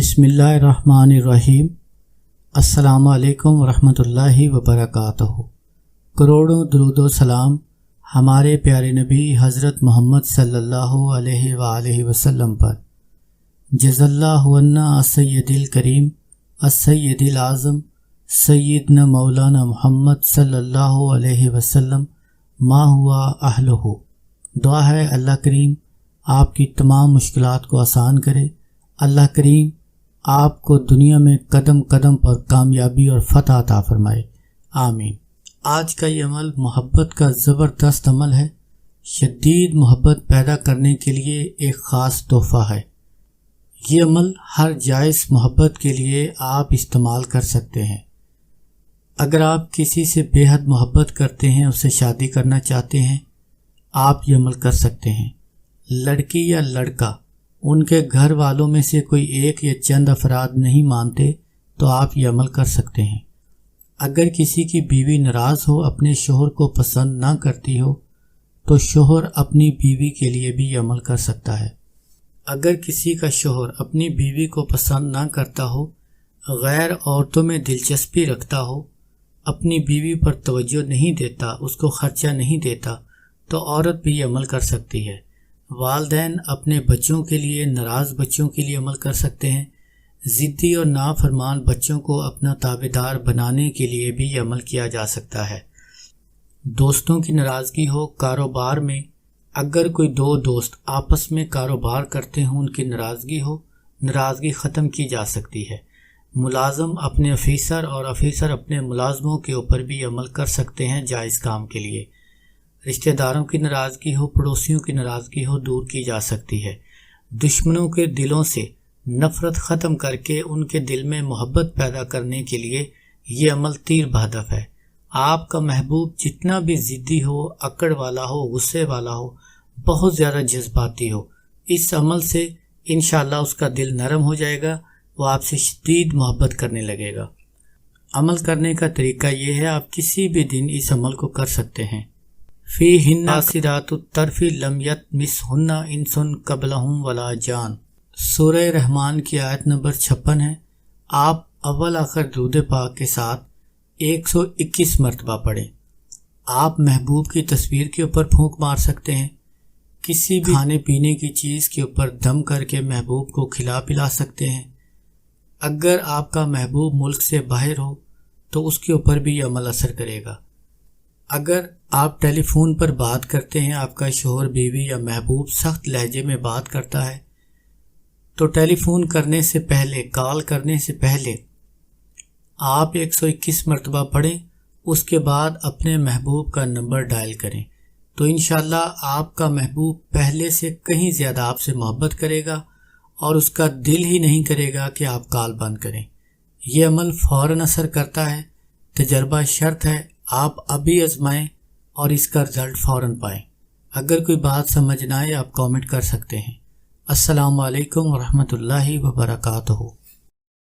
بسم اللہ الرحمن الرحیم۔ السلام علیکم ورحمۃ اللہ وبرکاتہ۔ کروڑوں درود و سلام ہمارے پیارے نبی حضرت محمد صلی اللہ علیہ وآلہ وسلم پر۔ جزا اللہ عنا السید الکریم السید الاعظم سیدنا مولانا محمد صلی اللہ علیہ وسلم ما ہوا اہلہ۔ دعا ہے اللہ کریم آپ کی تمام مشکلات کو آسان کرے، اللہ کریم آپ کو دنیا میں قدم قدم پر کامیابی اور فتح عطا فرمائے، آمین۔ آج کا یہ عمل محبت کا زبردست عمل ہے۔ شدید محبت پیدا کرنے کے لیے ایک خاص تحفہ ہے۔ یہ عمل ہر جائز محبت کے لیے آپ استعمال کر سکتے ہیں۔ اگر آپ کسی سے بے حد محبت کرتے ہیں، اس سے شادی کرنا چاہتے ہیں، آپ یہ عمل کر سکتے ہیں۔ لڑکی یا لڑکا ان کے گھر والوں میں سے کوئی ایک یا چند افراد نہیں مانتے تو آپ یہ عمل کر سکتے ہیں۔ اگر کسی کی بیوی ناراض ہو، اپنے شوہر کو پسند نہ کرتی ہو، تو شوہر اپنی بیوی کے لیے بھی یہ عمل کر سکتا ہے۔ اگر کسی کا شوہر اپنی بیوی کو پسند نہ کرتا ہو، غیر عورتوں میں دلچسپی رکھتا ہو، اپنی بیوی پر توجہ نہیں دیتا، اس کو خرچہ نہیں دیتا، تو عورت بھی یہ عمل کر سکتی ہے۔ والدین اپنے بچوں کے لیے، ناراض بچوں کے لیے عمل کر سکتے ہیں۔ ضدی اور نافرمان بچوں کو اپنا تابعدار بنانے کے لیے بھی یہ عمل کیا جا سکتا ہے۔ دوستوں کی ناراضگی ہو، کاروبار میں اگر کوئی دو دوست آپس میں کاروبار کرتے ہوں، ان کی ناراضگی ہو، ناراضگی ختم کی جا سکتی ہے۔ ملازم اپنے آفیسر اور آفیسر اپنے ملازموں کے اوپر بھی عمل کر سکتے ہیں جائز کام کے لیے۔ رشتہ داروں کی ناراضگی ہو، پڑوسیوں کی ناراضگی ہو، دور کی جا سکتی ہے۔ دشمنوں کے دلوں سے نفرت ختم کر کے ان کے دل میں محبت پیدا کرنے کے لیے یہ عمل تیر بہدف ہے۔ آپ کا محبوب جتنا بھی ضدی ہو، اکڑ والا ہو، غصے والا ہو، بہت زیادہ جذباتی ہو، اس عمل سے انشاءاللہ اس کا دل نرم ہو جائے گا، وہ آپ سے شدید محبت کرنے لگے گا۔ عمل کرنے کا طریقہ یہ ہے، آپ کسی بھی دن اس عمل کو کر سکتے ہیں۔ فیہن قاصرات الطرف لم یطمثہن انس قبلہم ولا جان۔ سورہ رحمان کی آیت نمبر 56 ہے۔ آپ اول آخر درود پاک کے ساتھ 121 مرتبہ پڑھیں۔ آپ محبوب کی تصویر کے اوپر پھونک مار سکتے ہیں، کسی بھی کھانے پینے کی چیز کے اوپر دم کر کے محبوب کو کھلا پلا سکتے ہیں۔ اگر آپ کا محبوب ملک سے باہر ہو تو اس کے اوپر بھی یہ عمل اثر کرے گا۔ اگر آپ ٹیلی فون پر بات کرتے ہیں، آپ کا شوہر، بیوی یا محبوب سخت لہجے میں بات کرتا ہے، تو ٹیلی فون کرنے سے پہلے، کال کرنے سے پہلے آپ 121 مرتبہ پڑھیں، اس کے بعد اپنے محبوب کا نمبر ڈائل کریں، تو انشاءاللہ آپ کا محبوب پہلے سے کہیں زیادہ آپ سے محبت کرے گا اور اس کا دل ہی نہیں کرے گا کہ آپ کال بند کریں۔ یہ عمل فوراً اثر کرتا ہے، تجربہ شرط ہے، آپ ابھی آزمائیں اور اس کا رزلٹ فوراً پائیں۔ اگر کوئی بات سمجھ نہ آئے آپ کامنٹ کر سکتے ہیں۔ السلام علیکم ورحمۃ اللہ وبرکاتہ۔